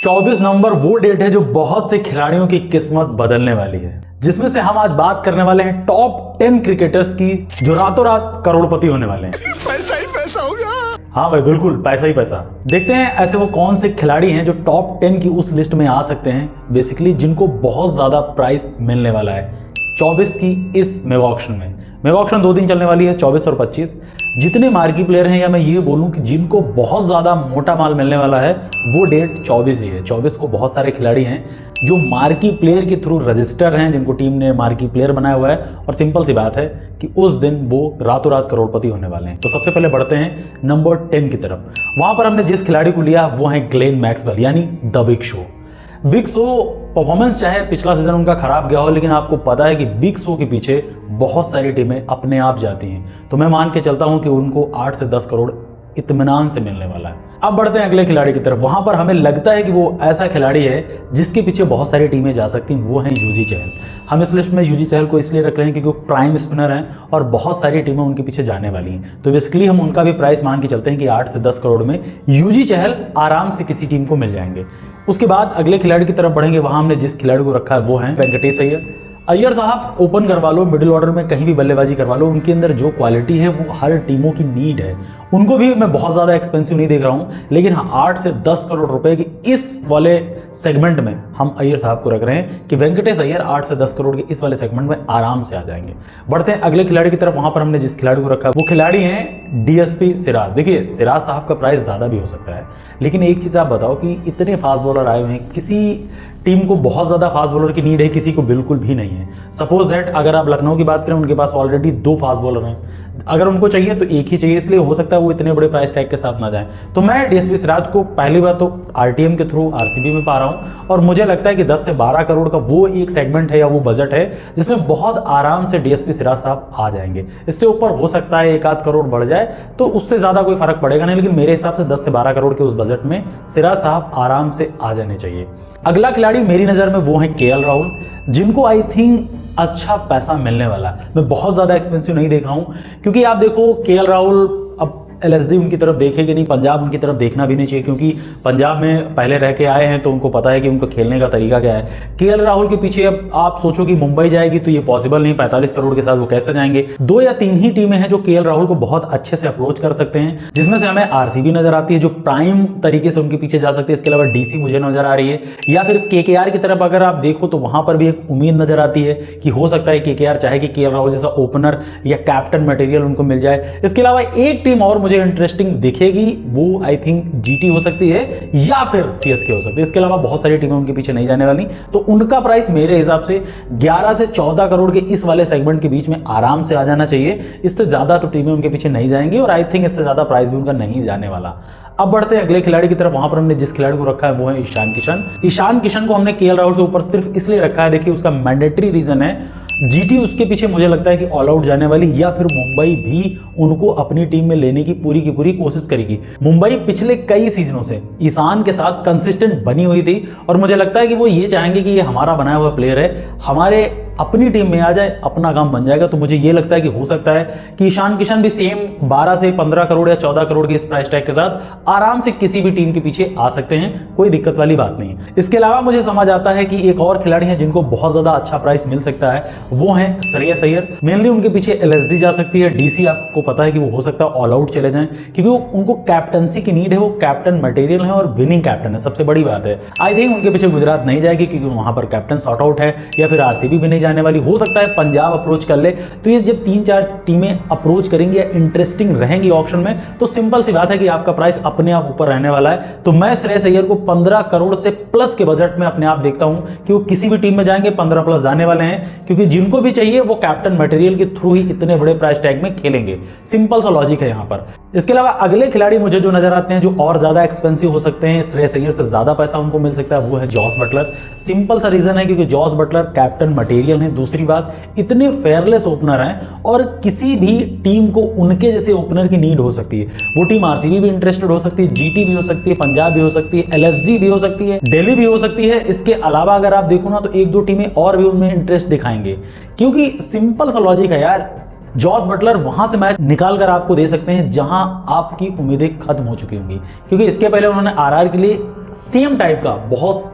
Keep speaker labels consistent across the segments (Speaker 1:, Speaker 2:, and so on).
Speaker 1: 24 नवंबर वो डेट है जो बहुत से खिलाड़ियों की किस्मत बदलने वाली है, जिसमें से हम आज बात करने वाले हैं टॉप 10 क्रिकेटर्स की जो रातों रात करोड़पति होने वाले हैं।
Speaker 2: पैसा ही पैसा होगा।
Speaker 1: हाँ भाई, बिल्कुल पैसा ही पैसा। देखते हैं ऐसे वो कौन से खिलाड़ी हैं जो टॉप 10 की उस लिस्ट में आ सकते हैं, बेसिकली जिनको बहुत ज्यादा प्राइस मिलने वाला है 24 की इस मेगा ऑक्शन में। मेगा ऑक्शन 2 दिन चलने वाली है, 24 और 25। जितने मार्की प्लेयर हैं, या मैं ये बोलूं कि जिनको बहुत ज़्यादा मोटा माल मिलने वाला है, वो डेट 24 ही है। 24 को बहुत सारे खिलाड़ी हैं जो मार्की प्लेयर के थ्रू रजिस्टर हैं, जिनको टीम ने मार्की प्लेयर बनाया हुआ है, और सिंपल सी बात है कि उस दिन वो रातों रात करोड़पति होने वाले हैं। तो सबसे पहले बढ़ते हैं नंबर 10 की तरफ। वहाँ पर हमने जिस खिलाड़ी को लिया वो है ग्लेन मैक्सवेल, यानी the big show. Big show performance चाहे पिछला सीजन उनका खराब गया हो, लेकिन आपको पता है कि बिग शो के पीछे बहुत सारी टीमें अपने आप जाती हैं। तो मैं मान के चलता हूं कि उनको 8 से 10 करोड़ इत्मीनान से मिलने वाला है। अब बढ़ते हैं अगले खिलाड़ी की तरफ। वहां पर हमें लगता है कि वो ऐसा खिलाड़ी है जिसके पीछे बहुत सारी टीमें जा सकती हैं, वो है युजी चहल। हम इस लिस्ट में युजी चहल को इसलिए रख रहे हैं क्योंकि वो प्राइम स्पिनर हैं और बहुत सारी टीमें उनके पीछे जाने वाली हैं। तो बेसिकली हम उनका भी प्राइस मान के चलते हैं कि 8 से 10 करोड़ में युजी चहल आराम से किसी टीम को मिल जाएंगे। उसके बाद अगले खिलाड़ी की तरफ बढ़ेंगे। वहां हमने जिस खिलाड़ी को रखा है वो है वेंकटेश अय्यर। अय्यर साहब ओपन करवा लो, मिडिल ऑर्डर में कहीं भी बल्लेबाजी करवा लो, उनके अंदर जो क्वालिटी है वो हर टीमों की नीड है। उनको भी मैं बहुत ज़्यादा एक्सपेंसिव नहीं देख रहा हूँ, लेकिन हाँ 8 से 10 करोड़ रुपए की इस वाले सेगमेंट में हम अय्यर साहब को रख रहे हैं कि वेंकटेश अय्यर 8 से 10 करोड़ के इस वाले सेगमेंट में आराम से आ जाएंगे। बढ़ते हैं अगले खिलाड़ी की तरफ। वहाँ पर हमने जिस खिलाड़ी को रखा है वो खिलाड़ी हैं डीएसपी सिराज। देखिए, सिराज साहब का प्राइस ज़्यादा भी हो सकता है, लेकिन एक चीज़ आप बताओ कि इतने फास्ट बॉलर आए हुए हैं, किसी टीम को बहुत ज़्यादा फास्ट बॉलर की नीड है, किसी को बिल्कुल भी नहीं है। सपोज दैट अगर आप लखनऊ की बात करें, उनके पास ऑलरेडी 2 फास्ट बॉलर हैं, अगर उनको चाहिए तो एक ही चाहिए, इसलिए हो सकता है वो इतने बड़े प्राइस टैग के साथ ना जाए। तो मैं डीएसपी सिराज को पहली बार तो आरटीएम के थ्रू आरसीबी में पा रहा हूँ, और मुझे लगता है कि 10 से 12 करोड़ का वो एक सेगमेंट है या वो बजट है जिसमें बहुत आराम से डीएसपी सिराज साहब आ जाएंगे। इससे ऊपर हो सकता है 1 आध करोड़ बढ़ जाए, तो उससे ज़्यादा कोई फर्क पड़ेगा नहीं, लेकिन मेरे हिसाब से 10 से 12 करोड़ के उस बजट में सिराज साहब आराम से आ जाने चाहिए। अगला खिलाड़ी मेरी नज़र में वो है केएल राहुल, जिनको आई थिंक अच्छा पैसा मिलने वाला है। मैं बहुत ज़्यादा एक्सपेंसिव नहीं देख रहा हूँ, क्योंकि आप देखो केएल राहुल अब एलएसजी उनकी तरफ देखेगी नहीं, पंजाब उनकी तरफ देखना भी नहीं चाहिए, क्योंकि पंजाब में पहले रह के आए हैं तो उनको पता है कि उनका खेलने का तरीका क्या है। केएल राहुल के पीछे अब आप सोचो कि मुंबई जाएगी तो ये पॉसिबल नहीं, 45 करोड़ के साथ वो कैसे जाएंगे। 2 या 3 ही टीमें हैं जो केएल राहुल को बहुत अच्छे से अप्रोच कर सकते हैं, जिसमें से हमें आरसीबी नजर आती है जो प्राइम तरीके से उनके पीछे जा सकती है। इसके अलावा डीसी मुझे नजर आ रही है, या फिर केकेआर की तरफ अगर आप देखो तो वहां पर भी एक उम्मीद नजर आती है कि हो सकता है केकेआर चाहे कि केएल राहुल जैसा ओपनर या कैप्टन मटेरियल उनको मिल जाए। इसके अलावा एक टीम और मुझे इंटरेस्टिंग दिखेगी, वो आई थिंक जीटी हो सकती है या फिर सीएसके हो सकती है। इसके अलावा बहुत सारी टीमें उनके पीछे नहीं जाने वाली, तो उनका प्राइस मेरे हिसाब से 11 से 14 करोड़ के इस वाले सेगमेंट के बीच में आराम से आ जाना चाहिए। इससे ज्यादा तो टीमें उनके पीछे नहीं जाएंगी, और आई थिंक इससे ज्यादा प्राइस भी उनका नहीं जाने वाला। अब बढ़ते हैं अगले खिलाड़ी की तरफ। वहां पर हमने जिस खिलाड़ी को रखा है वो है ईशान किशन। ईशान किशन को हमने केएल राहुल से ऊपर सिर्फ इसलिए रखा है, देखिए उसका मैंडेटरी रीजन है जीटी उसके पीछे मुझे लगता है कि ऑल आउट जाने वाली, या फिर मुंबई भी उनको अपनी टीम में लेने की पूरी कोशिश करेगी। मुंबई पिछले कई सीजनों से ईशान के साथ कंसिस्टेंट बनी हुई थी, और मुझे लगता है कि वो ये चाहेंगे कि ये हमारा बनाया हुआ प्लेयर है, हमारे अपनी टीम में आ जाए, अपना काम बन जाएगा। तो मुझे ये लगता है कि हो सकता है कि ईशान किशन भी सेम 12 से 15 करोड़ या 14 करोड़ के इस प्राइस टैग के साथ आराम से किसी भी टीम के पीछे आ सकते हैं, कोई दिक्कत वाली बात नहीं है। इसके अलावा मुझे समझ आता है कि एक और खिलाड़ी है जिनको बहुत ज्यादा अच्छा प्राइस मिल सकता है, वो है श्रेयस अय्यर। मेनली उनके पीछे एलएसजी जा सकती है, डीसी आपको पता है कि वो हो सकता है ऑल आउट चले जाएं, क्योंकि उनको कैप्टनसी की नीड है, वो कैप्टन मटेरियल है और विनिंग कैप्टन है, सबसे बड़ी बात है। आई थिंक उनके पीछे गुजरात नहीं जाएगी, क्योंकि वहां पर कैप्टन सॉर्ट आउट है, या फिर आरसीबी भी नहीं जाने वाली। हो सकता है पंजाब अप्रोच कर ले। तो ये जब 3-4 टीमें अप्रोच करेंगी या इंटरेस्टिंग रहेंगी ऑप्शन में, तो सिंपल सी बात है कि आपका प्राइस अपने आप ऊपर रहने वाला है। तो मैं श्रेयस अय्यर को 15 करोड़ से प्लस के बजट में अपने आप देखता हूं कि वो किसी भी टीम में जाएंगे, 15 प्लस जाने वाले हैं, क्योंकि जिनको भी चाहिए वो कैप्टन मटेरियल के थ्रू ही इतने बड़े प्राइस टैग में खेलेंगे। सिंपल सा लॉजिक है यहां पर। इसके अलावा अगले खिलाड़ी मुझे जो नजर आते हैं जो और ज्यादा एक्सपेंसिव हो सकते हैं, श्रेयस अय्यर से ज्यादा पैसा उनको मिल सकता है, वो है जॉस बटलर। सिंपल सा रीजन है क्योंकि जॉस बटलर कैप्टन मटेरियल है। दूसरी बात, इतने फेयरलेस ओपनर हैं, और किसी भी टीम को उनके जैसे ओपनर की नीड हो सकती है। वो टीम आरसीबी भी इंटरेस्टेड हो सकती है, जीटी भी हो सकती है, पंजाब भी हो सकती है, एलएसजी भी हो सकती है, दिल्ली भी हो सकती है। इसके अलावा अगर आप देखो ना तो 1-2 टीमें और भी उनमें इंटरेस्ट दिखाएंगे, क्योंकि सिंपल सा लॉजिक है यार, जॉस बटलर वहां से मैच निकाल कर आपको दे सकते हैं जहां आपकी उम्मीदें खत्म हो चुकी होंगी, क्योंकि इसके पहले उन्होंने आरआर के लिए सेम टाइप का बहुत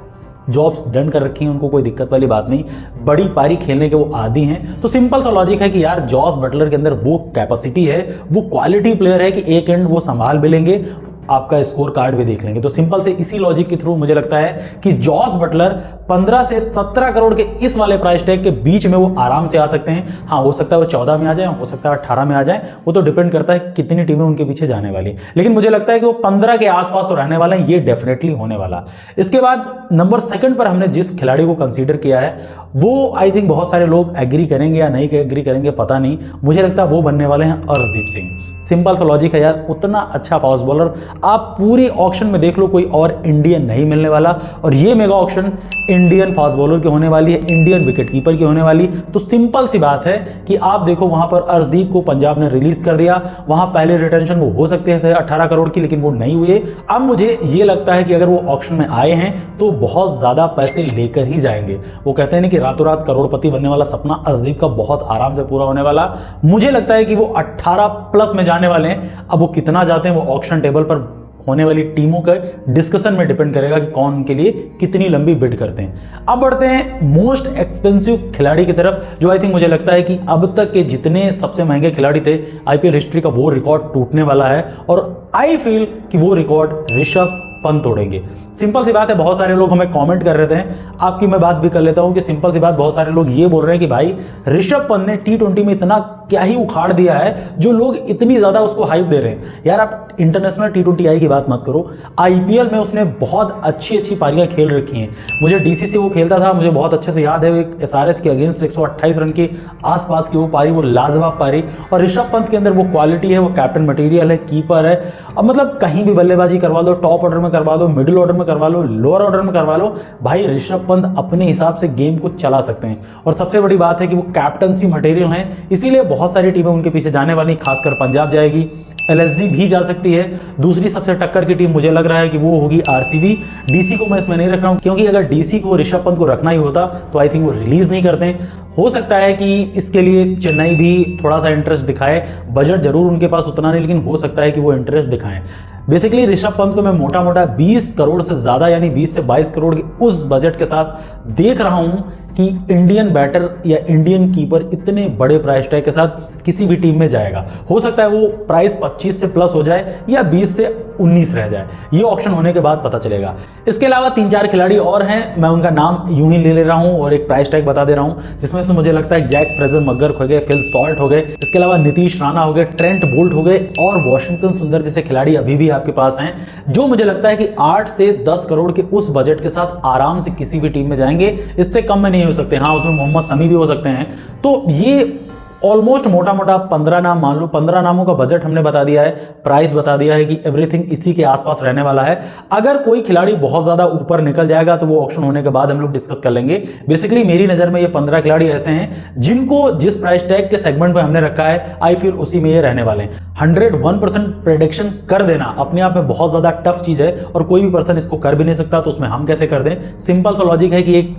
Speaker 1: जॉब्स डन कर रखी हैं, उनको कोई दिक्कत वाली बात नहीं, बड़ी पारी खेलने के वो आदी हैं। तो सिंपल सा लॉजिक है कि यार जॉस बटलर के अंदर वो कैपेसिटी है, वो क्वालिटी प्लेयर है कि एक एंड वो संभाल भी लेंगे, आपका स्कोर कार्ड भी देख लेंगे। तो सिंपल से इसी लॉजिक के थ्रू मुझे लगता है कि जॉस बटलर 15 से 17 करोड़ के इस वाले प्राइस टैग के बीच में वो आराम से आ सकते हैं। हाँ, हो सकता है वो 14 में आ जाए, हो सकता है 18 में आ जाए, वो तो डिपेंड करता है कितनी टीमें उनके पीछे जाने वाली, लेकिन मुझे लगता है कि वो 15 के आसपास तो रहने वाला है, ये डेफिनेटली होने वाला। इसके बाद नंबर 2 पर हमने जिस खिलाड़ी को कंसीडर किया है वो आई थिंक बहुत सारे लोग एग्री करेंगे या नहीं एग्री करेंगे पता नहीं, मुझे लगता है वो बनने वाले हैं अर्शदीप सिंह। सिंपल सा लॉजिक है यार, उतना अच्छा फास्ट बॉलर आप पूरी ऑक्शन में देख लो कोई और इंडियन नहीं मिलने वाला, और ये mega auction Indian fast bowler की होने वाली है, इंडियन विकेट कीपर की होने वाली। तो सिंपल सी बात है कि आप देखो वहां पर अर्शदीप को पंजाब ने रिलीज कर दिया, वहां पहले रिटेंशन वो हो सकते थे 18 करोड़ की, लेकिन वो नहीं हुए। अब मुझे ये लगता है कि अगर वो ऑक्शन में आए हैं तो बहुत ज्यादा पैसे लेकर ही जाएंगे। वो कहते हैं ना कि रातों रात करोड़पति बनने वाला सपना अर्शदीप का बहुत आराम से पूरा होने वाला। मुझे लगता है कि वो 18 प्लस में जाने वाले हैं। अब वो कितना जाते हैं वो ऑक्शन टेबल पर होने वाली टीमों के डिस्कशन में डिपेंड करेगा कि कौन उनके लिए कितनी लंबी बिड करते हैं। अब बढ़ते हैं मोस्ट एक्सपेंसिव खिलाड़ी की तरफ, जो आई थिंक मुझे लगता है कि अब तक के जितने सबसे महंगे खिलाड़ी थे आईपीएल हिस्ट्री का वो रिकॉर्ड टूटने वाला है, और आई फील कि वो रिकॉर्ड ऋषभ पंत तोड़ेंगे। सिंपल सी बात है, बहुत सारे लोग हमें कमेंट कर रहे थे, आपकी मैं बात भी कर लेता हूं कि सिंपल सी बात, बहुत सारे लोग ये बोल रहे हैं कि भाई ऋषभ पंत ने T20 में इतना क्या ही उखाड़ दिया है जो लोग इतनी ज्यादा उसको हाइप दे रहे हैं। यार आप इंटरनेशनल T20I की बात मत करो, आईपीएल में उसने बहुत अच्छी पारियां खेल रखी हैं। मुझे डीसी से वो खेलता था, मुझे बहुत अच्छे से याद है, एक एसआरएच के अगेंस्ट 128 रन के आसपास की वो पारी, वो लाजवाब पारी। और ऋषभ पंत के अंदर वो क्वालिटी है, वो कैप्टन मटेरियल है, कीपर है। अब मतलब कहीं भी बल्लेबाजी करवा लो, टॉप ऑर्डर में करवा लो, मिडिल ऑर्डर में करवा लो, लोअर ऑर्डर में करवा लो, भाई ऋषभ पंत अपने हिसाब से गेम को चला सकते हैं। और सबसे बड़ी बात है कि वो कैप्टनसी मटेरियल हैं, इसीलिए बहुत सारी टीमें उनके पीछे जाने वाली, खासकर पंजाब जाएगी, एलएसजी भी जा सकती है। दूसरी सबसे टक्कर की टीम मुझे लग रहा है कि वो होगी आरसीबी। डीसी को मैं इसमें नहीं रख रहा हूं, क्योंकि अगर डीसी को ऋषभ पंत को रखना ही होता तो आई थिंक वो रिलीज नहीं करते। हो सकता है कि इसके लिए चेन्नई भी थोड़ा सा इंटरेस्ट दिखाए, बजट जरूर उनके पास उतना नहीं, लेकिन हो सकता है कि वो इंटरेस्ट दिखाएं। बेसिकली ऋषभ पंत को मैं मोटा मोटा 20 करोड़ से ज्यादा, यानी 20 से 22 करोड़ के उस बजट के साथ देख रहा हूं कि इंडियन बैटर या इंडियन कीपर इतने बड़े प्राइस टैग के साथ किसी भी टीम में जाएगा। हो सकता है वो प्राइस 25 से प्लस हो जाए या 20 से 19 रह जाए, ये ऑप्शन होने के बाद पता चलेगा। इसके अलावा 3-4 खिलाड़ी और हैं, मैं उनका नाम यूं ही ले रहा हूं और एक प्राइस टैग बता दे रहा हूं, जिसमें से मुझे लगता है जैक फ्रेजर मगर हो गए, फिल सॉल्ट हो गए, इसके अलावा नीतीश राणा हो गए, ट्रेंट बोल्ट हो गए, और वॉशिंगटन सुंदर जैसे खिलाड़ी अभी भी आपके पास हैं, जो मुझे लगता है कि 8 से 10 करोड़ के उस बजट के साथ आराम से किसी भी टीम में जाएंगे। इससे कम में नहीं हो सकते। हाँ, उसमें मोहम्मद शमी भी हो सकते हैं। तो ये ऑलमोस्ट मोटा मोटा 15 नाम मान लो, 15 नामों का बजट हमने बता दिया है, प्राइस बता दिया है कि एवरीथिंग इसी के आसपास रहने वाला है। अगर कोई खिलाड़ी बहुत ज्यादा ऊपर निकल जाएगा तो वो ऑक्शन होने के बाद हम लोग डिस्कस कर लेंगे। बेसिकली मेरी नजर में ये 15 खिलाड़ी ऐसे हैं जिनको जिस प्राइस टैग के सेगमेंट में हमने रखा है आई फील उसी में ये रहने वाले हैं। 101% प्रेडिक्शन कर देना अपने आप में बहुत ज्यादा टफ चीज है, और कोई भी पर्सन इसको कर भी नहीं सकता, तो उसमें हम कैसे कर दें। सिंपल सा लॉजिक है कि एक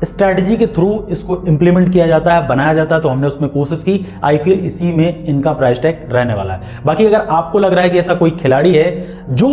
Speaker 1: स्ट्रैटेजी के थ्रू इसको इंप्लीमेंट किया जाता है, बनाया जाता है, तो हमने उसमें कोशिश की। आई फील इसी में इनका प्राइस टैग रहने वाला है। बाकी अगर आपको लग रहा है कि ऐसा कोई खिलाड़ी है जो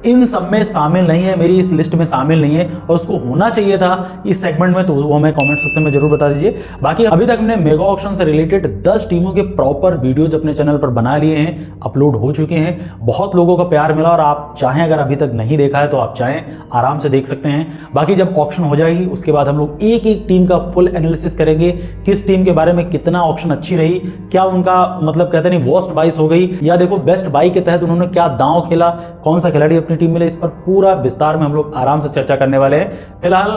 Speaker 1: इन सब में शामिल नहीं है, मेरी इस लिस्ट में शामिल नहीं है और उसको होना चाहिए था इस सेगमेंट में, तो वो हमें कमेंट सेक्शन में जरूर बता दीजिए। बाकी अभी तक हमने मेगा ऑक्शन से रिलेटेड 10 टीमों के प्रॉपर वीडियोज अपने चैनल पर बना लिए हैं, अपलोड हो चुके हैं। बहुत लोगों का प्यार मिला, और आप चाहें अगर अभी तक नहीं देखा है तो आप चाहें आराम से देख सकते हैं। बाकी जब ऑक्शन हो जाएगी उसके बाद हम लोग एक एक टीम का फुल एनालिसिस करेंगे, किस टीम के बारे में कितना ऑक्शन अच्छी रही, क्या उनका मतलब कहते नहीं वर्स्ट बाइस हो गई, या देखो बेस्ट बाई के तहत उन्होंने क्या दांव खेला, कौन सा खिलाड़ी अपनी टीम में, इस पर पूरा विस्तार में हम लोग आराम से चर्चा करने वाले हैं। फिलहाल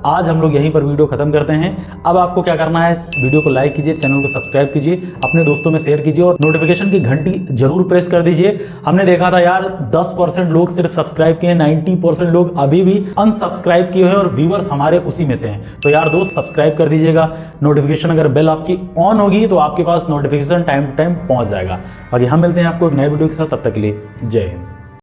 Speaker 1: आज हम लोग यहीं पर वीडियो खत्म करते हैं। अब आपको क्या करना है, वीडियो को लाइक कीजिए, चैनल को सब्सक्राइब कीजिए, अपने दोस्तों में शेयर कीजिए और नोटिफिकेशन की घंटी जरूर प्रेस कर दीजिए। हमने देखा था यार 10% लोग सिर्फ सब्सक्राइब किए, 90% लोग अभी भी अनसब्सक्राइब किए हैं और व्यूवर्स हमारे उसी में से हैं। तो यार दोस्त सब्सक्राइब कर दीजिएगा, नोटिफिकेशन अगर बेल आपकी ऑन होगी तो आपके पास नोटिफिकेशन टाइम टू टाइम पहुंच जाएगा। बाकी हम मिलते हैं आपको एक नए वीडियो के साथ, तब तक के लिए जय हिंद।